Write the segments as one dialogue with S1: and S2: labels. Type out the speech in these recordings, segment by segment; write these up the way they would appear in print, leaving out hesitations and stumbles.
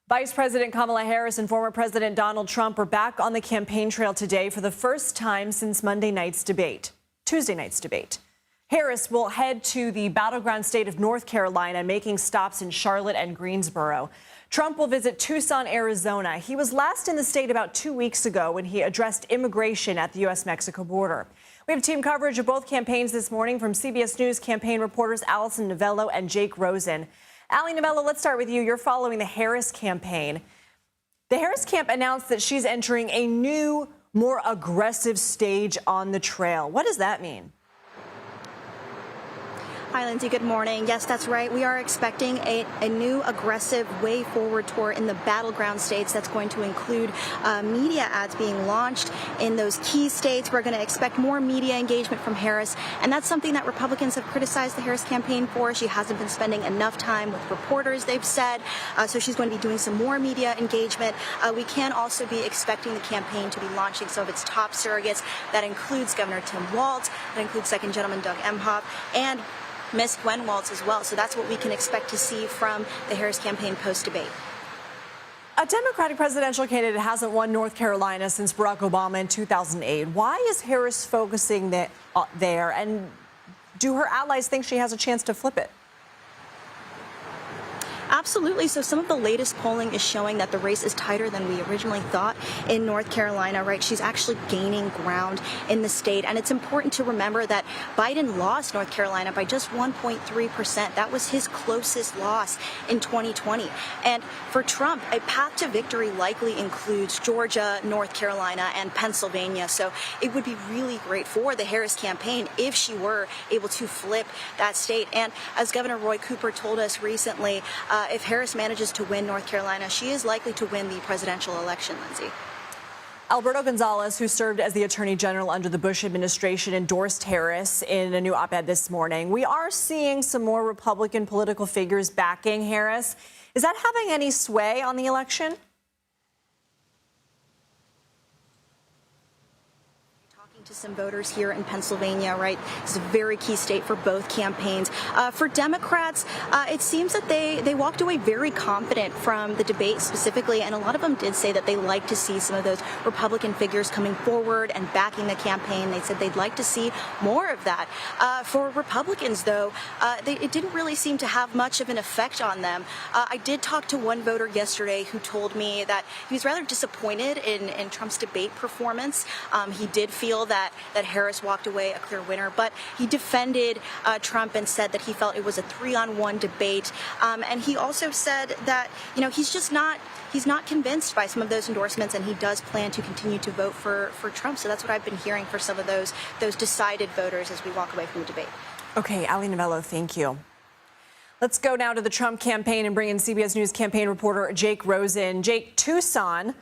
S1: Vice President Kamala Harris and former President Donald Trump are back on the campaign trail today for the first time since Tuesday night's debate. Harris will head to the battleground state of North Carolina, making stops in Charlotte and Greensboro. Trump will visit Tucson, Arizona. He was last in the state about 2 weeks ago when he addressed immigration at the U.S.-Mexico border. We have team coverage of both campaigns this morning from CBS News campaign reporters Allison, Novelo, and Jake Rosen. Allie, Novelo, let's start with you. You're following the Harris campaign. The Harris camp announced that she's entering a new, more aggressive stage on the trail. What does that mean?
S2: Hi, Lindsay. Good morning. Yes, that's right. We are expecting a new aggressive way forward tour in the battleground states that's going to include media ads being launched in those key states. We're going to expect more media engagement from Harris, and that's something that Republicans have criticized the Harris campaign for. She hasn't been spending enough time with reporters, they've said, so she's going to be doing some more media engagement. We can also be expecting the campaign to be launching some of its top surrogates. That includes Governor Tim Walz, that includes Second Gentleman Doug Emhoff, and Miss Gwen Walz as well. So that's what we can expect to see from the Harris campaign post-debate.
S1: A Democratic presidential candidate hasn't won North Carolina since Barack Obama in 2008. Why is Harris focusing there? And do her allies think she has a chance to flip it?
S2: Absolutely. So some of the latest polling is showing that the race is tighter than we originally thought in North Carolina, right? She's actually gaining ground in the state. And it's important to remember that Biden lost North Carolina by just 1.3%. That was his closest loss in 2020. And for Trump, a path to victory likely includes Georgia, North Carolina, and Pennsylvania. So it would be really great for the Harris campaign if she were able to flip that state. And as Governor Roy Cooper told us recently, if Harris manages to win North Carolina, she is likely to win the presidential election, Lindsay.
S1: Alberto Gonzales, who served as the Attorney General under the Bush administration, endorsed Harris in a new op-ed this morning. We are seeing some more Republican political figures backing Harris. Is that having any sway on the election?
S2: To some voters here in Pennsylvania, right? It's a very key state for both campaigns. For Democrats, it seems that they walked away very confident from the debate specifically, and a lot of them did say that they like to see some of those Republican figures coming forward and backing the campaign. They said they'd like to see more of that. For Republicans, though, it didn't really seem to have much of an effect on them. I did talk to one voter yesterday who told me that he was rather disappointed in Trump's debate performance. He did feel that Harris walked away a clear winner, but he defended Trump and said that he felt it was a 3-on-1 debate. And he also said that, he's not convinced by some of those endorsements, and he does plan to continue to vote for Trump. So that's what I've been hearing for some of those decided voters as we walk away from the debate.
S1: Okay, Allie, Novelo, thank you. Let's go now to the Trump campaign and bring in CBS News campaign reporter Jake Rosen. Jake, Tucson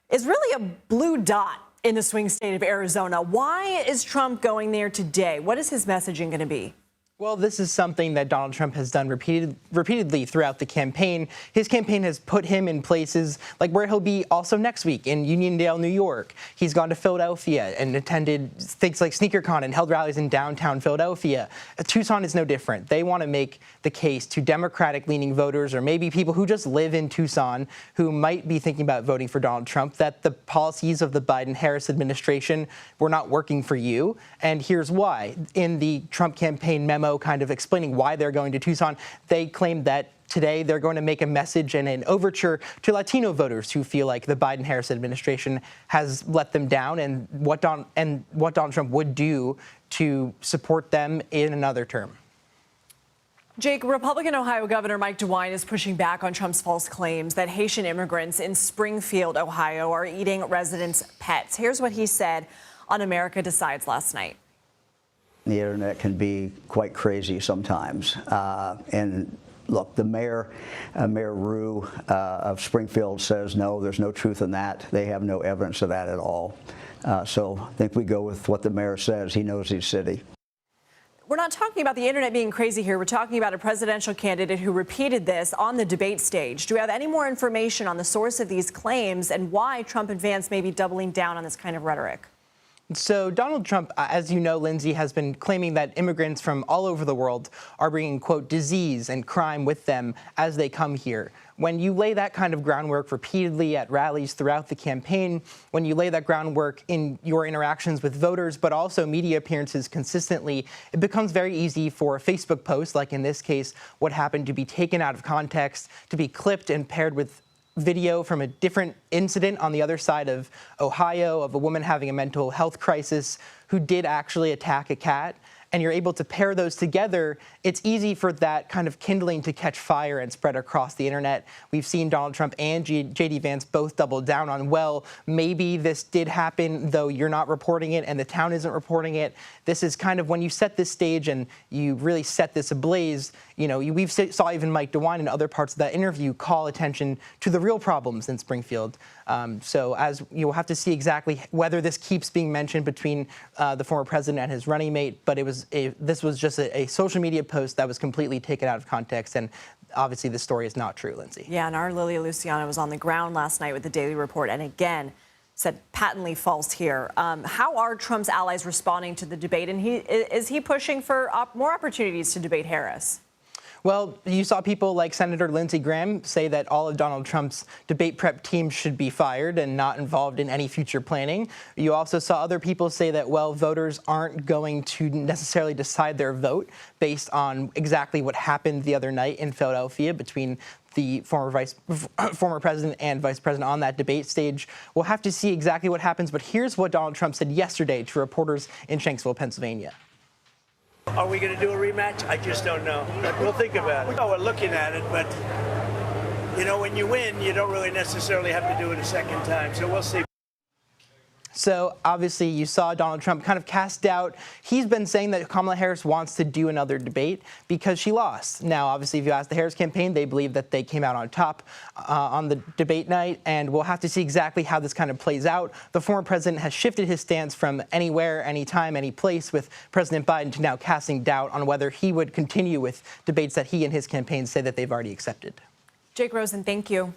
S1: is really a blue dot in the swing state of Arizona. Why is Trump going there today? What is his messaging going to be?
S3: Well, this is something that Donald Trump has done repeatedly throughout the campaign. His campaign has put him in places like where he'll be also next week in Uniondale, New York. He's gone to Philadelphia and attended things like SneakerCon and held rallies in downtown Philadelphia. Tucson is no different. They want to make the case to Democratic-leaning voters or maybe people who just live in Tucson who might be thinking about voting for Donald Trump that the policies of the Biden-Harris administration were not working for you. And here's why. In the Trump campaign memo kind of explaining why they're going to Tucson, they claim that today they're going to make a message and an overture to Latino voters who feel like the Biden-Harris administration has let them down and what Donald Trump would do to support them in another term.
S1: Jake, Republican Ohio Governor Mike DeWine is pushing back on Trump's false claims that Haitian immigrants in Springfield, Ohio, are eating residents' pets. Here's what he said on America Decides last night.
S4: The internet can be quite crazy sometimes. And look, the Mayor Rue of Springfield says, no, there's no truth in that. They have no evidence of that at all. So I think we go with what the mayor says. He knows his city.
S1: We're not talking about the internet being crazy here. We're talking about a presidential candidate who repeated this on the debate stage. Do we have any more information on the source of these claims and why Trump and Vance may be doubling down on this kind of rhetoric?
S3: So Donald Trump, as you know, Lindsay, has been claiming that immigrants from all over the world are bringing, quote, disease and crime with them as they come here. When you lay that kind of groundwork repeatedly at rallies throughout the campaign, when you lay that groundwork in your interactions with voters, but also media appearances consistently, it becomes very easy for a Facebook post, like in this case, what happened, to be taken out of context, to be clipped and paired with video from a different incident on the other side of Ohio of a woman having a mental health crisis who did actually attack a cat, and you're able to pair those together, it's easy for that kind of kindling to catch fire and spread across the internet. We've seen Donald Trump and J.D. Vance both double down on, well, maybe this did happen, though you're not reporting it and the town isn't reporting it. This is kind of when you set this stage and you really set this ablaze, you know, we've saw even Mike DeWine in other parts of that interview call attention to the real problems in Springfield. So as you'll have to see exactly whether this keeps being mentioned between the former president and his running mate, but this was just a social media post that was completely taken out of context, and obviously the story is not true, Lindsay.
S1: Yeah, and our Lilia Luciano was on the ground last night with the Daily Report, and again said patently false here. How are Trump's allies responding to the debate, and is he pushing for more opportunities to debate Harris?
S3: Well, you saw people like Senator Lindsey Graham say that all of Donald Trump's debate prep teams should be fired and not involved in any future planning. You also saw other people say that, well, voters aren't going to necessarily decide their vote based on exactly what happened the other night in Philadelphia between the former president and vice president on that debate stage. We'll have to see exactly what happens, but here's what Donald Trump said yesterday to reporters in Shanksville, Pennsylvania.
S5: Are we going to do a rematch? I just don't know. We'll think about it. We're looking at it, but, you know, when you win, you don't really necessarily have to do it a second time. So we'll see.
S3: So obviously you saw Donald Trump kind of cast doubt. He's been saying that Kamala Harris wants to do another debate because she lost. Now, obviously, if you ask the Harris campaign, they believe that they came out on top on the debate night, and we'll have to see exactly how this kind of plays out. The former president has shifted his stance from anywhere, anytime, any place with President Biden to now casting doubt on whether he would continue with debates that he and his campaign say that they've already accepted.
S1: Jake Rosen, thank you.